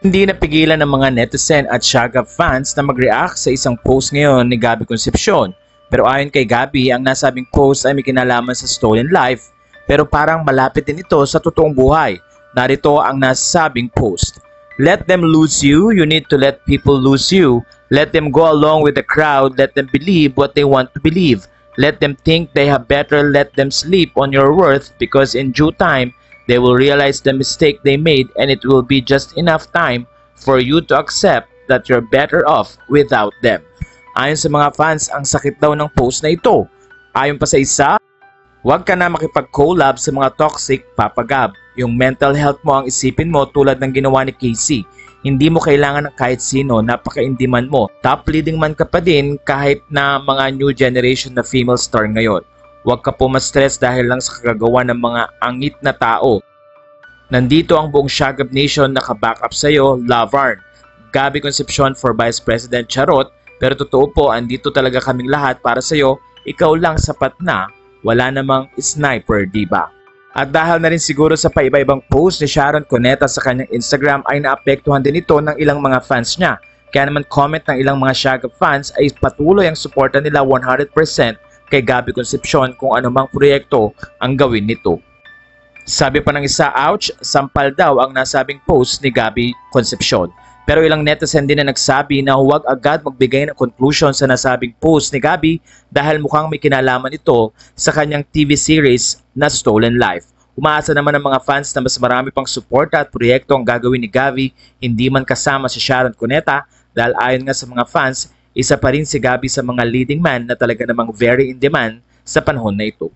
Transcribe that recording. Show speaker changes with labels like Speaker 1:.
Speaker 1: Hindi napigilan ng mga netizen at Shagab fans na mag-react sa isang post ngayon ni Gabby Concepcion. Pero ayon kay Gabby, ang nasabing post ay may kinalaman sa stolen life pero parang malapit din ito sa totoong buhay. Narito ang nasabing post. Let them lose you, you need to let people lose you. Let them go along with the crowd, let them believe what they want to believe. Let them think they have better, let them sleep on your worth because in due time, they will realize the mistake they made and it will be just enough time for you to accept that you're better off without them. Ayon sa mga fans, ang sakit daw ng post na ito. Ayon pa sa isa, huwag ka na makipag-collab sa mga toxic, Papa Gab. Yung mental health mo ang isipin mo tulad ng ginawa ni Casey. Hindi mo kailangan ng kahit sino, napaka-indiman mo. Top leading man ka pa din kahit na mga new generation na female star ngayon. Huwag ka po ma-stress dahil lang sa kagagawa ng mga angit na tao. Nandito ang buong Shagab Nation naka-backup sa iyo, Lavarn. Gabby Concepcion for Vice President Charot, pero totoo po, andito talaga kaming lahat para sa iyo. Ikaw lang sapat na, wala namang sniper, diba? At dahil na rin siguro sa paiba-ibang post ni Sharon Cuneta sa kanyang Instagram ay naapektuhan din ito ng ilang mga fans niya. Kaya naman comment ng ilang mga Shagab fans ay patuloy ang suporta nila 100% kay Gabby Concepcion kung anumang proyekto ang gawin nito. Sabi pa ng isa, ouch, sampal daw ang nasabing post ni Gabby Concepcion. Pero ilang netizen din na nagsabi na huwag agad magbigay ng conclusion sa nasabing post ni Gabby dahil mukhang may kinalaman ito sa kanyang TV series na Stolen Life. Umaasa naman ng mga fans na mas marami pang suporta at proyekto ang gagawin ni Gabby, hindi man kasama si Sharon Cuneta dahil ayon nga sa mga fans, isa pa rin si Gabby sa mga leading man na talaga namang very in demand sa panahon na ito.